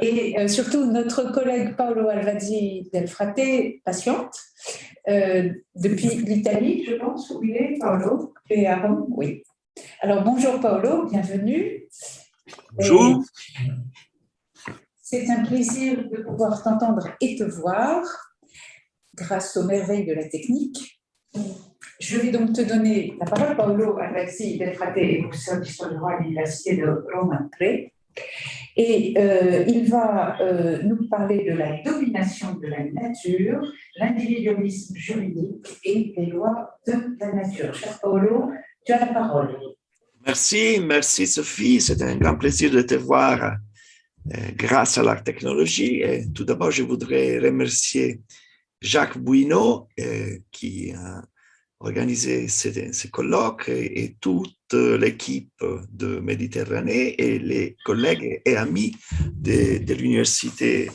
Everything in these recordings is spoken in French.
Et surtout notre collègue Paolo Alvazzi del Frate, patiente, depuis l'Italie, je pense, où il est, Paolo, et à Rome, oui. Alors bonjour Paolo, bienvenue. Bonjour. C'est un plaisir de pouvoir t'entendre et te voir grâce aux merveilles de la technique. Je vais donc te donner la parole. Paolo Alvazzi del Frate est professeur d'histoire du droit à l'Université de Rome 3. Et il va nous parler de la domination de la nature, l'individualisme juridique et les lois de la nature. Cher Paolo, tu as la parole. Merci Sophie, c'est un grand plaisir de te voir grâce à la technologie. Et tout d'abord, je voudrais remercier Jacques Bouineau qui a organisé ce colloque et toute l'équipe de Méditerranée et les collègues et amis de l'Université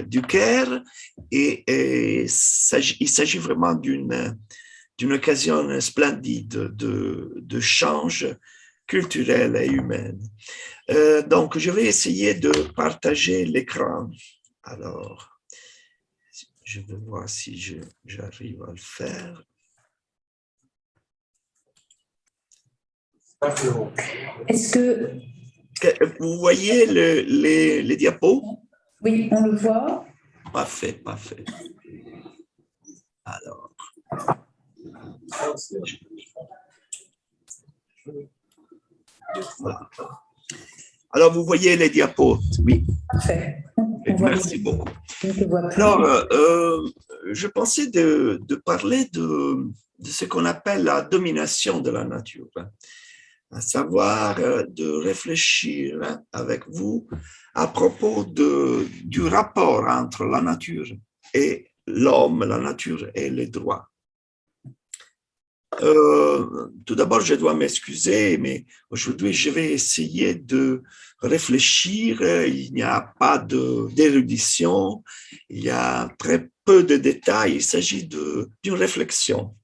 du Caire. Et il s'agit vraiment d'une occasion splendide de change culturel et humain. Donc, je vais essayer de partager l'écran. Alors, je vais voir si j'arrive à le faire. Est-ce que... Vous voyez les diapos? Oui, on le voit. Parfait. Alors. Voilà. Alors, vous voyez les diapos? Oui. Parfait. Merci beaucoup. Alors, je pensais de parler de ce qu'on appelle la domination de la nature, à savoir de réfléchir avec vous à propos du rapport entre la nature et l'homme, la nature et les droits. Tout d'abord, je dois m'excuser, mais aujourd'hui, je vais essayer de réfléchir. Il n'y a pas d'érudition, il y a très peu de détails. Il s'agit d'une réflexion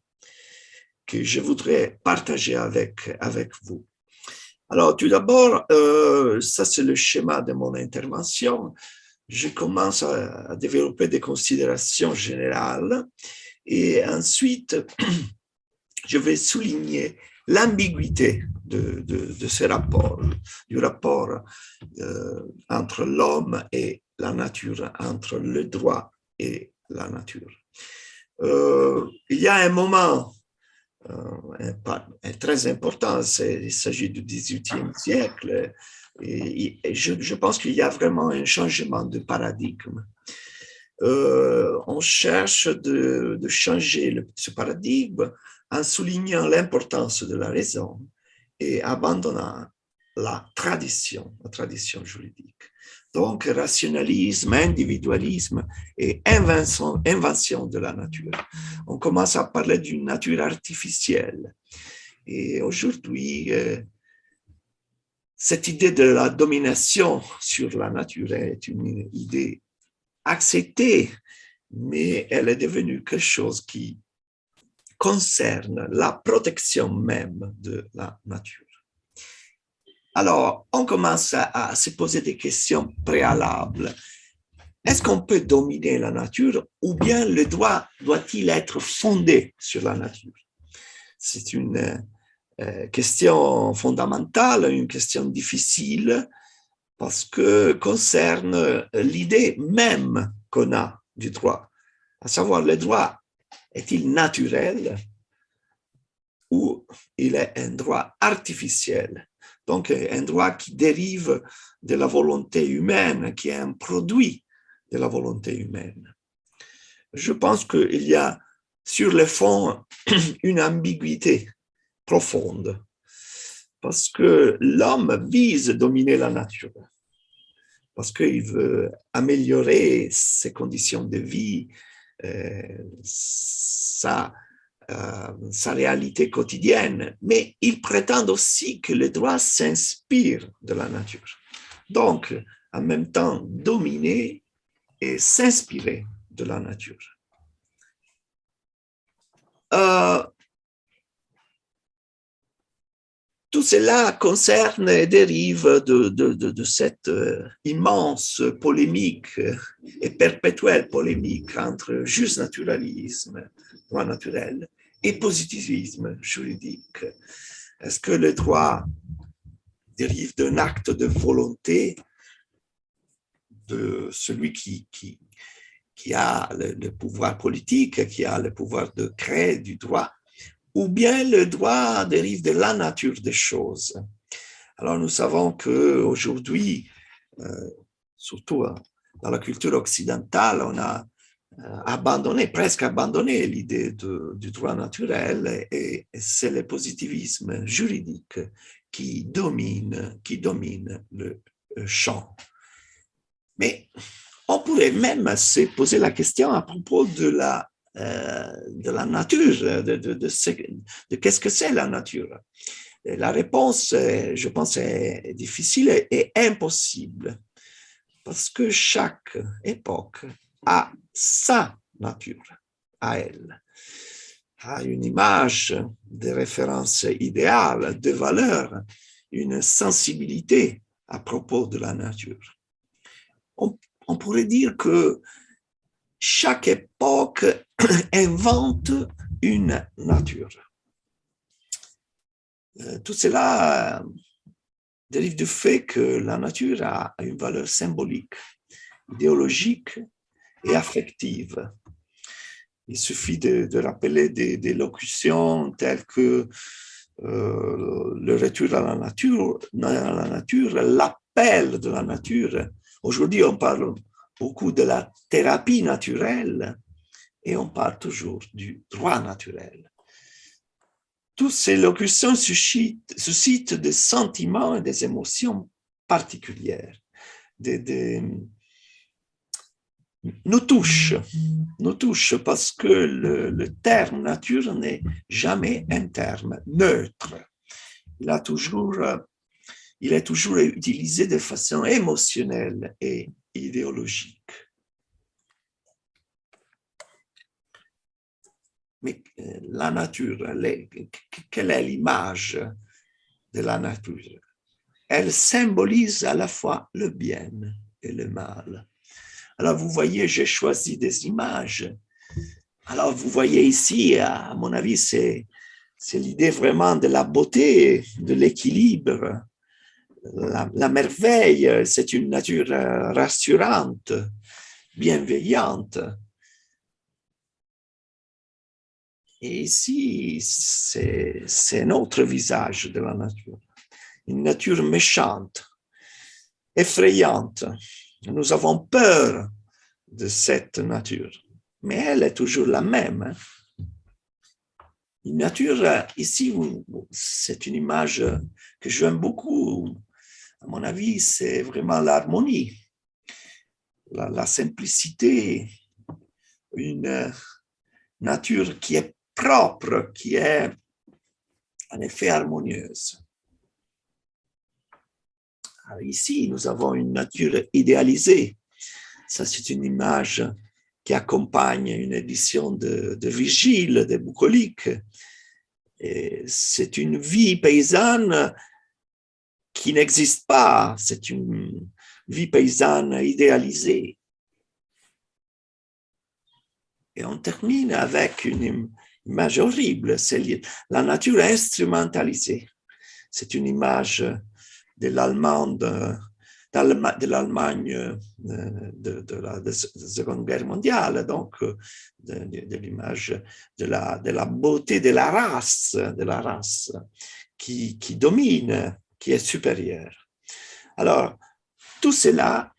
que je voudrais partager avec vous. Alors, tout d'abord, ça c'est le schéma de mon intervention. Je commence à développer des considérations générales et ensuite, je vais souligner l'ambiguïté de ce rapport, du rapport entre l'homme et la nature, entre le droit et la nature. Il y a un moment très important, il s'agit du XVIIIe siècle, et je pense qu'il y a vraiment un changement de paradigme. On cherche de changer ce paradigme en soulignant l'importance de la raison et abandonnant la tradition juridique. Donc, rationalisme, individualisme et invention de la nature. On commence à parler d'une nature artificielle. Et aujourd'hui, cette idée de la domination sur la nature est une idée acceptée, mais elle est devenue quelque chose qui concerne la protection même de la nature. Alors, on commence à se poser des questions préalables. Est-ce qu'on peut dominer la nature ou bien le droit doit-il être fondé sur la nature? C'est une question fondamentale, une question difficile parce que concerne l'idée même qu'on a du droit, à savoir le droit est-il naturel ou il est un droit artificiel? Donc, un droit qui dérive de la volonté humaine, qui est un produit de la volonté humaine. Je pense qu'il y a sur le fond une ambiguïté profonde parce que l'homme vise dominer la nature, parce qu'il veut améliorer ses conditions de vie, sa réalité quotidienne, mais ils prétendent aussi que le droit s'inspire de la nature. Donc, en même temps, dominer et s'inspirer de la nature. Tout tout cela concerne et dérive de cette immense polémique et perpétuelle polémique entre juste naturalisme, droit naturel, et positivisme juridique. Est-ce que le droit dérive d'un acte de volonté de celui qui a le pouvoir politique, qui a le pouvoir de créer du droit, ou bien le droit dérive de la nature des choses? Alors nous savons qu'aujourd'hui, surtout dans la culture occidentale, on a presque abandonné l'idée du droit naturel, et c'est le positivisme juridique qui domine le champ. Mais on pourrait même se poser la question à propos de la nature, de qu'est-ce que c'est la nature. Et la réponse, je pense, est difficile et impossible, parce que chaque époque a sa nature à elle, a une image de référence idéale, de valeur, une sensibilité à propos de la nature. On pourrait dire que chaque époque invente une nature. Tout cela dérive du fait que la nature a une valeur symbolique, idéologique et affective. Il suffit de rappeler des locutions telles que le retour à la nature, l'appel de la nature. Aujourd'hui, on parle beaucoup de la thérapie naturelle et on parle toujours du droit naturel. Toutes ces locutions suscitent des sentiments et des émotions particulières, nous touchent parce que le terme nature n'est jamais un terme neutre. Il est toujours utilisé de façon émotionnelle et idéologique. Mais la nature, quelle est l'image de la nature? Elle symbolise à la fois le bien et le mal. Alors, vous voyez, j'ai choisi des images. Alors, vous voyez ici, à mon avis, c'est l'idée vraiment de la beauté, de l'équilibre, la merveille. C'est une nature rassurante, bienveillante. Et ici, c'est un autre visage de la nature. Une nature méchante, effrayante. Nous avons peur de cette nature, mais elle est toujours la même. Une nature, ici, c'est une image que j'aime beaucoup. À mon avis, c'est vraiment l'harmonie, la simplicité, une nature qui est propre, qui est en effet harmonieuse. Alors ici, nous avons une nature idéalisée. Ça, c'est une image qui accompagne une édition de Virgile, de bucolique. C'est une vie paysanne qui n'existe pas. C'est une vie paysanne idéalisée. Et on termine avec une image horrible, c'est la nature instrumentalisée. C'est une image de l'Allemagne de la Seconde Guerre mondiale, donc de l'image de la beauté de la race qui domine, qui est supérieure. Alors, tout cela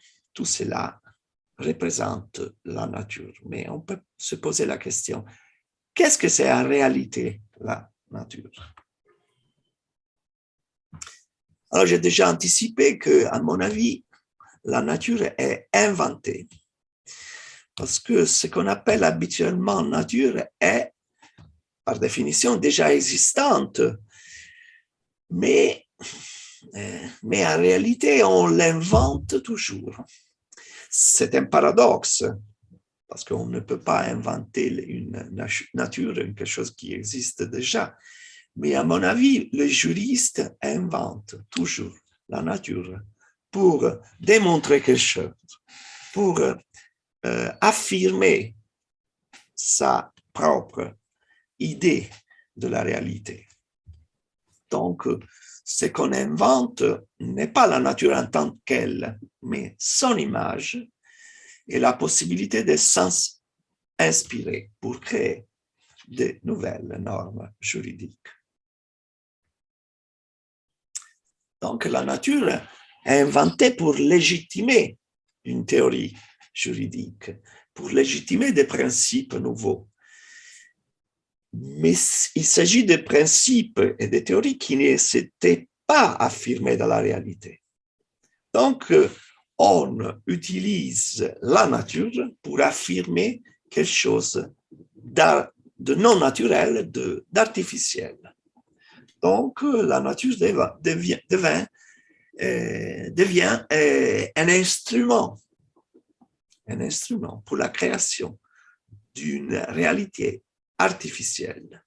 représente la nature, mais on peut se poser la question, qu'est-ce que c'est en réalité la nature? Alors, j'ai déjà anticipé que, à mon avis, la nature est inventée. Parce que ce qu'on appelle habituellement nature est, par définition, déjà existante. Mais en réalité, on l'invente toujours. C'est un paradoxe, parce qu'on ne peut pas inventer une nature, quelque chose qui existe déjà. Mais à mon avis, le juriste invente toujours la nature pour démontrer quelque chose, pour affirmer sa propre idée de la réalité. Donc, ce qu'on invente n'est pas la nature en tant qu'elle, mais son image et la possibilité de s'inspirer pour créer de nouvelles normes juridiques. Donc, la nature est inventée pour légitimer une théorie juridique, pour légitimer des principes nouveaux. Mais il s'agit de principes et de théories qui ne s'étaient pas affirmés dans la réalité. Donc, on utilise la nature pour affirmer quelque chose de non naturel, d'artificiel. Donc, la nature devient un instrument pour la création d'une réalité artificielle.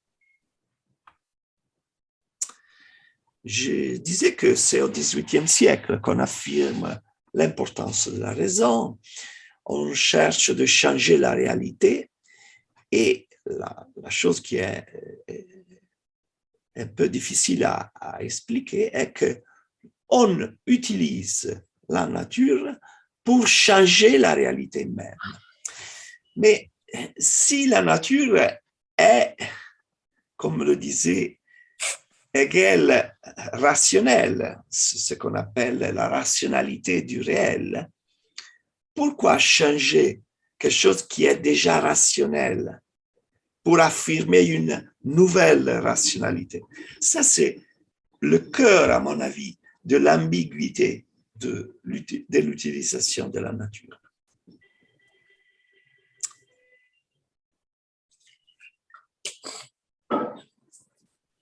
Je disais que c'est au XVIIIe siècle qu'on affirme l'importance de la raison. On cherche de changer la réalité et la chose qui est un peu difficile à expliquer est qu'on utilise la nature pour changer la réalité même. Mais si la nature est, comme le disait Hegel, rationnelle, ce qu'on appelle la rationalité du réel, pourquoi changer quelque chose qui est déjà rationnel pour affirmer une nouvelle rationalité? Ça, c'est le cœur, à mon avis, de l'ambiguïté de l'utilisation de la nature.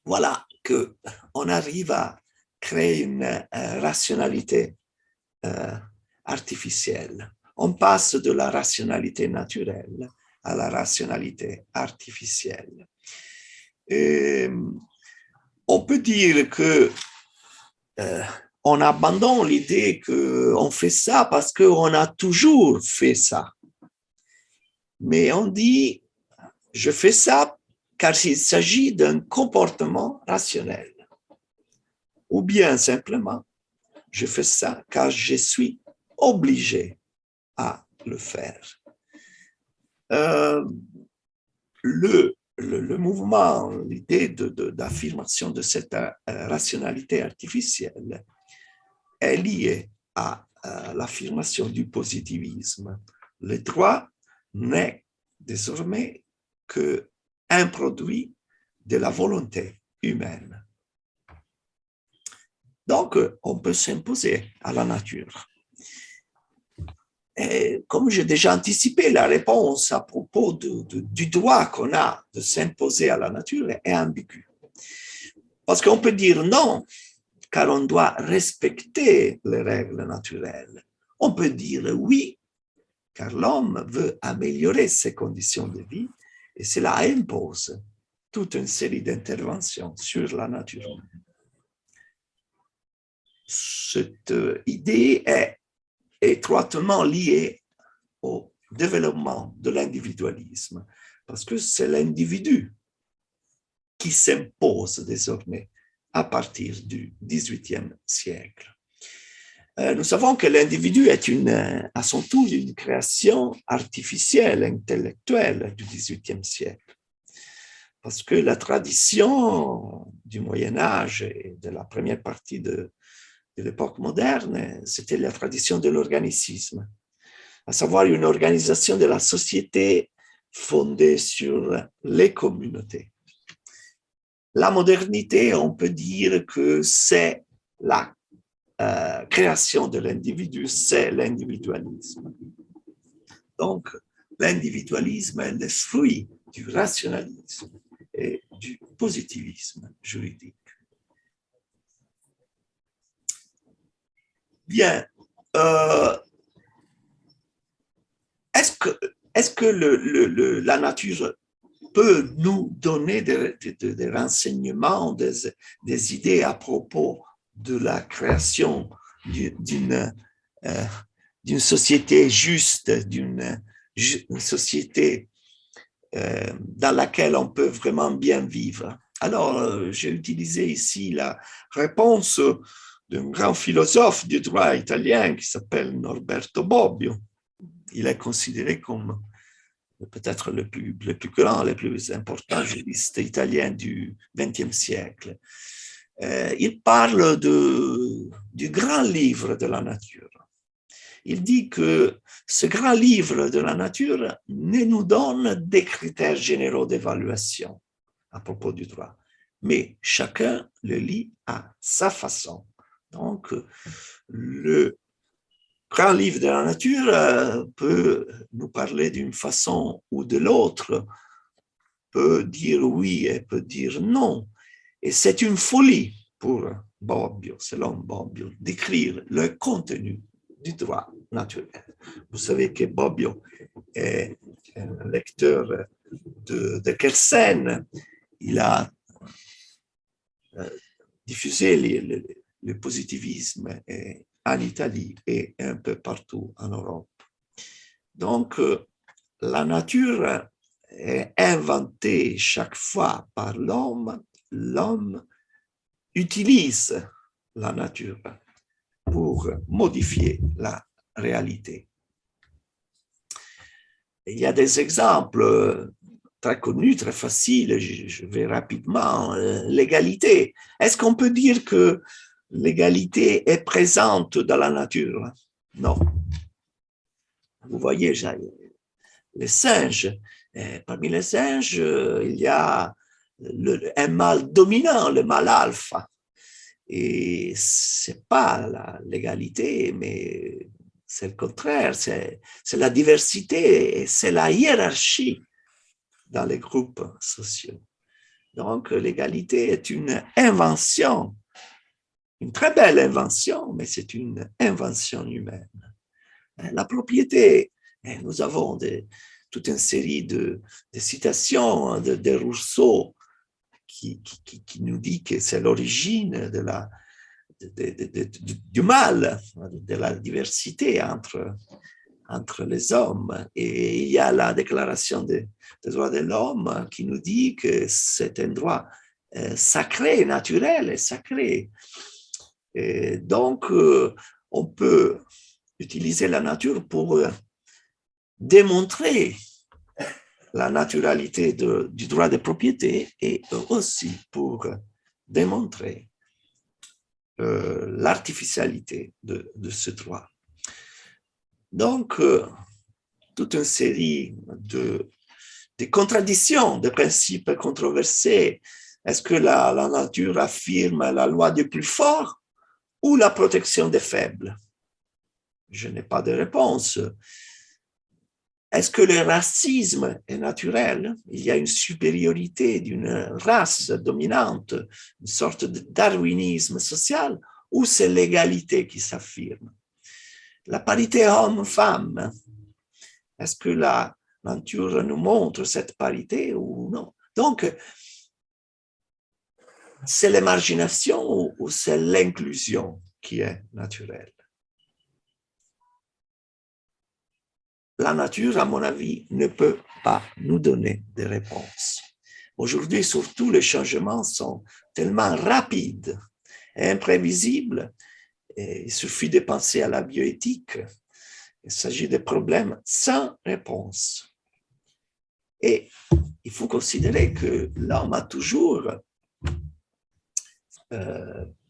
Voilà qu'on arrive à créer une rationalité artificielle. On passe de la rationalité naturelle à la rationalité artificielle. Et on peut dire que on abandonne l'idée qu'on fait ça parce qu'on a toujours fait ça. Mais on dit, je fais ça car il s'agit d'un comportement rationnel. Ou bien simplement, je fais ça car je suis obligé à le faire. Le mouvement, l'idée d'affirmation de cette rationalité artificielle est liée à l'affirmation du positivisme. Le droit n'est désormais qu'un produit de la volonté humaine. Donc, on peut s'imposer à la nature. Et comme j'ai déjà anticipé, la réponse à propos du droit qu'on a de s'imposer à la nature est ambiguë. Parce qu'on peut dire non, car on doit respecter les règles naturelles. On peut dire oui, car l'homme veut améliorer ses conditions de vie et cela impose toute une série d'interventions sur la nature. Cette idée est étroitement liée au développement de l'individualisme, parce que c'est l'individu qui s'impose désormais à partir du XVIIIe siècle. Nous savons que l'individu est à son tour une création artificielle, intellectuelle du XVIIIe siècle. Parce que la tradition du Moyen-Âge et de la première partie de l'époque moderne, c'était la tradition de l'organicisme, à savoir une organisation de la société fondée sur les communautés. La modernité, on peut dire que c'est la création de l'individu, c'est l'individualisme. Donc, l'individualisme est le fruit du rationalisme et du positivisme juridique. Bien, est-ce que la nature peut nous donner des renseignements, des idées à propos de la création d'une société juste, d'une société dans laquelle on peut vraiment bien vivre. Alors, j'ai utilisé ici la réponse d'un grand philosophe du droit italien qui s'appelle Norberto Bobbio. Il est considéré comme peut-être le plus grand, le plus important juriste italien du XXe siècle. Il parle du grand livre de la nature. Il dit que ce grand livre de la nature ne nous donne des critères généraux d'évaluation à propos du droit, mais chacun le lit à sa façon. Donc, le grand livre de la nature peut nous parler d'une façon ou de l'autre, peut dire oui et peut dire non. Et c'est une folie pour Bobbio, selon Bobbio, d'écrire le contenu du droit naturel. Vous savez que Bobbio est un lecteur de Kelsen. Il a diffusé le positivisme en Italie et un peu partout en Europe. Donc, la nature est inventée chaque fois par l'homme. L'homme utilise la nature pour modifier la réalité. Il y a des exemples très connus, très faciles, je vais rapidement. L'égalité. Est-ce qu'on peut dire que l'égalité est présente dans la nature? Non. Vous voyez, les singes. Parmi les singes, il y a un mâle dominant, le mâle alpha. Et ce n'est pas l'égalité, mais c'est le contraire, c'est la diversité et c'est la hiérarchie dans les groupes sociaux. Donc, l'égalité est une invention, une très belle invention, mais c'est une invention humaine. La propriété, nous avons toute une série de citations de Rousseau qui nous dit que c'est l'origine du mal, de la diversité entre les hommes. Et il y a la déclaration des droits de l'homme qui nous dit que c'est un droit sacré, naturel et sacré. Et donc, on peut utiliser la nature pour démontrer la naturalité du droit de propriété et aussi pour démontrer l'artificialité de ce droit. Donc, toute une série de contradictions, de principes controversés. Est-ce que la nature affirme la loi du plus fort ou la protection des faibles? Je n'ai pas de réponse. Est-ce que le racisme est naturel? Il y a une supériorité d'une race dominante, une sorte de darwinisme social, ou c'est l'égalité qui s'affirme? La parité homme-femme, est-ce que la nature nous montre cette parité ou non? Donc, c'est l'émargination ou c'est l'inclusion qui est naturelle? La nature, à mon avis, ne peut pas nous donner des réponses. Aujourd'hui, surtout, les changements sont tellement rapides et imprévisibles. Et il suffit de penser à la bioéthique. Il s'agit de problèmes sans réponse. Et il faut considérer que l'homme a toujours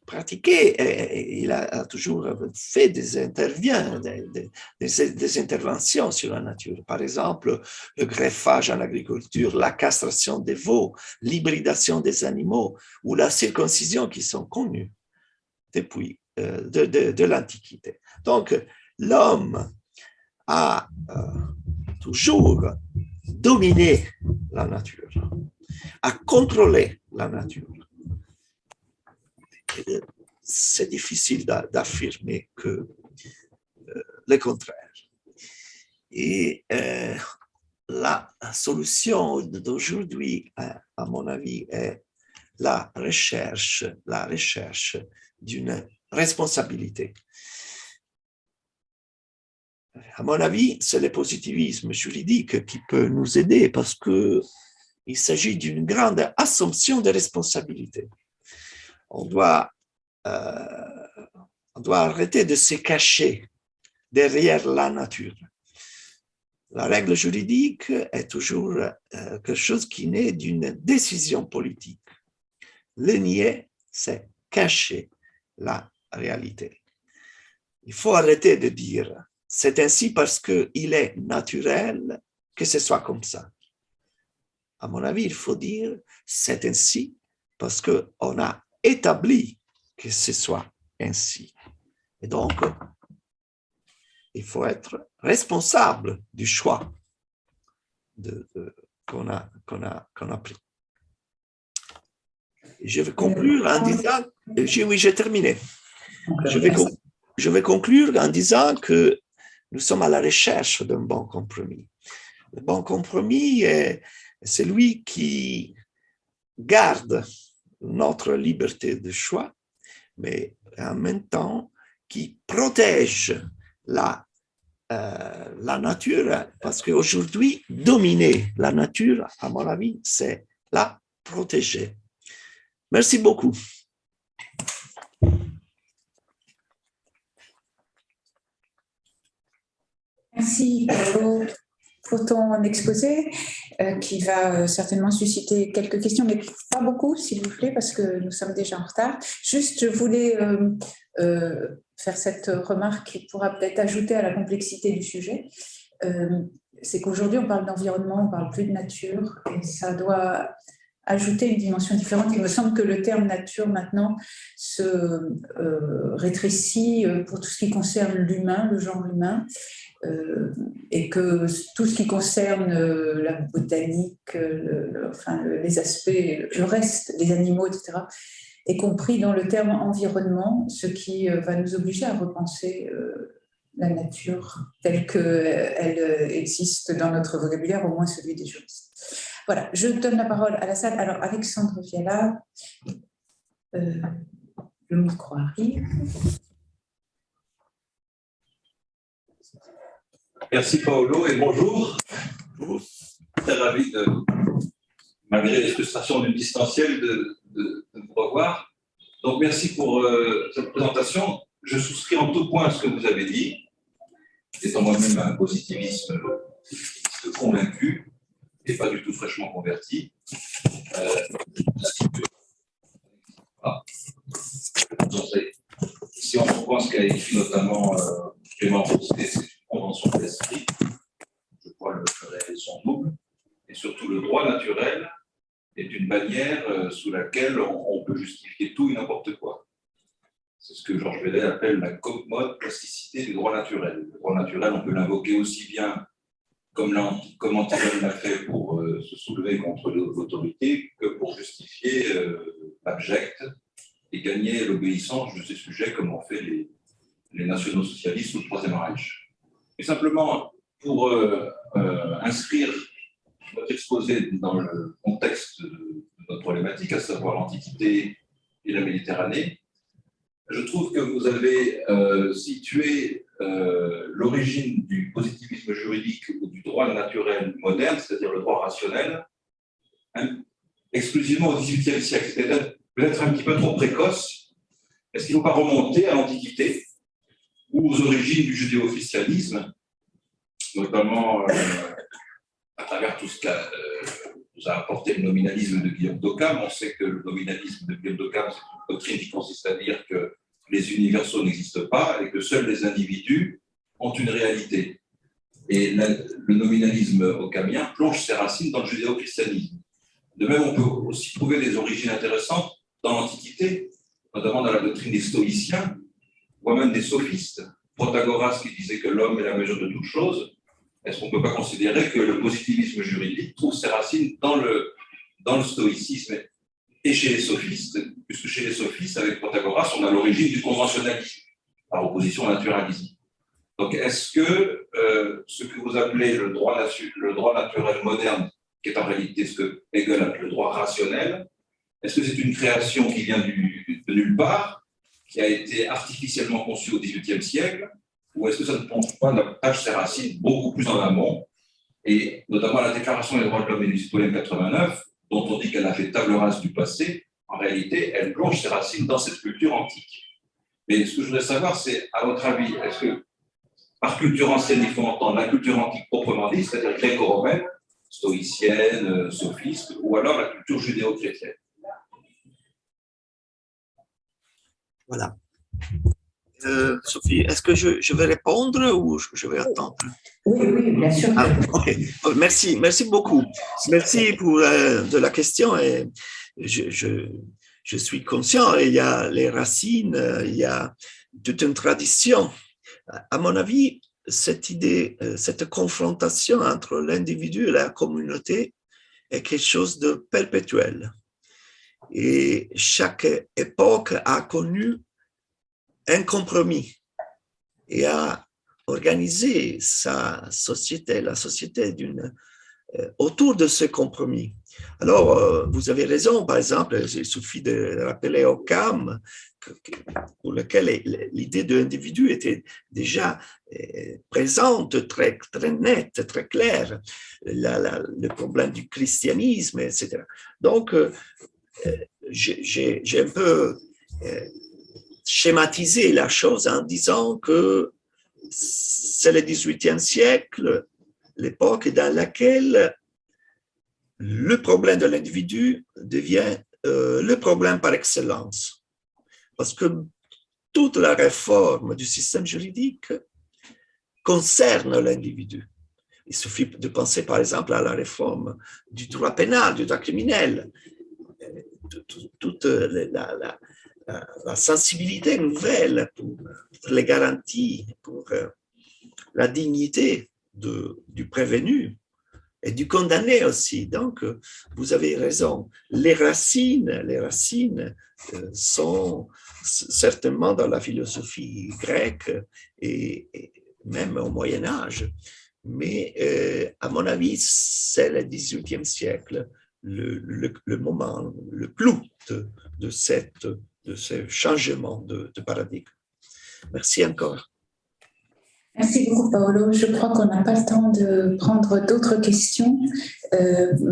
pratiqué, et il a toujours fait des interventions sur la nature. Par exemple, le greffage en agriculture, la castration des veaux, l'hybridation des animaux ou la circoncision qui sont connues depuis de l'Antiquité. Donc, l'homme a toujours dominé la nature, a contrôlé la nature. C'est difficile d'affirmer que le contraire. Et la solution d'aujourd'hui, à mon avis, est la recherche d'une responsabilité. À mon avis, c'est le positivisme juridique qui peut nous aider parce qu'il s'agit d'une grande assumption de responsabilité. On doit arrêter de se cacher derrière la nature. La règle juridique est toujours quelque chose qui naît d'une décision politique. Le nier, c'est cacher la réalité. Il faut arrêter de dire c'est ainsi parce qu'il est naturel que ce soit comme ça. À mon avis, il faut dire c'est ainsi parce qu'on a établi que ce soit ainsi. Et donc, il faut être responsable du choix qu'on a pris. Je vais conclure en disant, oui, j'ai terminé. Je vais conclure en disant que nous sommes à la recherche d'un bon compromis. Le bon compromis est celui qui garde notre liberté de choix, mais en même temps qui protège la nature, parce qu'aujourd'hui, dominer la nature, à mon avis, c'est la protéger. Merci beaucoup. Merci Paolo pour ton exposé qui va certainement susciter quelques questions, mais pas beaucoup, s'il vous plaît, parce que nous sommes déjà en retard. Juste, je voulais faire cette remarque qui pourra peut-être ajouter à la complexité du sujet. C'est qu'aujourd'hui, on parle d'environnement, on ne parle plus de nature, et ça doit ajouter une dimension différente. Il me semble que le terme nature, maintenant, se rétrécit pour tout ce qui concerne l'humain, le genre humain, et que tout ce qui concerne la botanique, les aspects, le reste, les animaux, etc., est compris dans le terme environnement, ce qui va nous obliger à repenser la nature telle qu'elle existe dans notre vocabulaire, au moins celui des juristes. Voilà, je donne la parole à la salle. Alors, Alexandre Viala, le micro arrive. Merci Paolo et bonjour. Très ravi, malgré les frustrations du distanciel, de vous revoir. Donc merci pour cette présentation. Je souscris en tout point à ce que vous avez dit, étant moi-même un positiviste convaincu et pas du tout fraîchement converti. Si on reprend ce qu'a écrit notamment Clément Rosset, c'est une convention de l'esprit, je crois le ferait son double, et surtout le droit naturel est une bannière sous laquelle on peut justifier tout et n'importe quoi. C'est ce que Georges Védel appelle la commode plasticité du droit naturel. Le droit naturel, on peut l'invoquer aussi bien comme Antigone l'a fait pour se soulever contre l'autorité que pour justifier l'abject et gagner l'obéissance de ces sujets comme ont fait les nationaux-socialistes sous le Troisième Reich. Et simplement, pour inscrire votre exposé dans le contexte de notre problématique, à savoir l'Antiquité et la Méditerranée, je trouve que vous avez situé l'origine du positivisme juridique ou du droit naturel moderne, c'est-à-dire le droit rationnel, exclusivement au XVIIIe siècle. C'est peut-être un petit peu trop précoce. Est-ce qu'il ne faut pas remonter à l'Antiquité ou aux origines du judéo-christianisme, notamment à travers tout ce qu'a nous a apporté le nominalisme de Guillaume d'Occam? On sait que le nominalisme de Guillaume d'Occam, c'est une doctrine qui consiste à dire que les universaux n'existent pas et que seuls les individus ont une réalité. Et le nominalisme occamien plonge ses racines dans le judéo-christianisme. De même, on peut aussi trouver des origines intéressantes dans l'Antiquité, notamment dans la doctrine des stoïciens, voire même des sophistes. Protagoras qui disait que l'homme est la mesure de toute chose. Est-ce qu'on ne peut pas considérer que le positivisme juridique trouve ses racines dans le stoïcisme et chez les sophistes, puisque chez les sophistes, avec Protagoras, on a l'origine du conventionnalisme, par opposition au naturalisme. Donc, est-ce que ce que vous appelez le droit naturel moderne, qui est en réalité ce que Hegel appelle le droit rationnel, est-ce que c'est une création qui vient de nulle part, qui a été artificiellement conçue au XVIIIe siècle, ou est-ce que ça ne plonge pas davantage ses racines beaucoup plus en amont, et notamment la Déclaration des droits de l'homme et du citoyen de 89, dont on dit qu'elle a fait table rase du passé, en réalité, elle plonge ses racines dans cette culture antique. Mais ce que je voudrais savoir, c'est, à votre avis, est-ce que par culture ancienne, il faut entendre la culture antique proprement dite, c'est-à-dire gréco-romaine, stoïcienne, sophiste, ou alors la culture judéo-chrétienne? Voilà. Sophie, est-ce que je vais répondre ou je vais attendre? Oui, bien sûr. Ok. Merci beaucoup. Merci pour de la question. Et je suis conscient, il y a les racines, il y a toute une tradition. À mon avis, cette idée, cette confrontation entre l'individu et la communauté est quelque chose de perpétuel. Et chaque époque a connu un compromis et a organisé sa société, la société autour de ce compromis. Alors, vous avez raison, par exemple, il suffit de rappeler Occam, pour lequel l'idée de l'individu était déjà présente, très, très nette, très claire, le problème du christianisme, etc. Donc, j'ai un peu schématisé la chose en disant que c'est le XVIIIe siècle, l'époque dans laquelle le problème de l'individu devient le problème par excellence. Parce que toute la réforme du système juridique concerne l'individu. Il suffit de penser par exemple à la réforme du droit pénal, du droit criminel, toute la sensibilité nouvelle pour les garanties, pour la dignité du prévenu et du condamné aussi. Donc, vous avez raison. Les racines sont certainement dans la philosophie grecque et même au Moyen-Âge. Mais à mon avis, c'est le XVIIIe siècle le moment, le clou de ce changement de paradigme. Merci encore. Merci beaucoup, Paolo. Je crois qu'on n'a pas le temps de prendre d'autres questions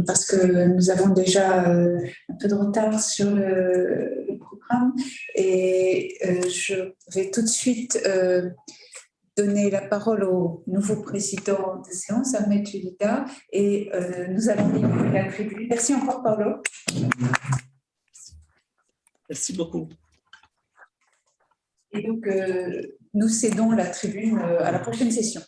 parce que nous avons déjà un peu de retard sur le programme. Et je vais tout de suite donner la parole au nouveau président de séance, Ahmed Julida, et nous allons libérer la tribune. Merci encore, Paolo. Merci beaucoup. Et donc, nous cédons la tribune à la prochaine session.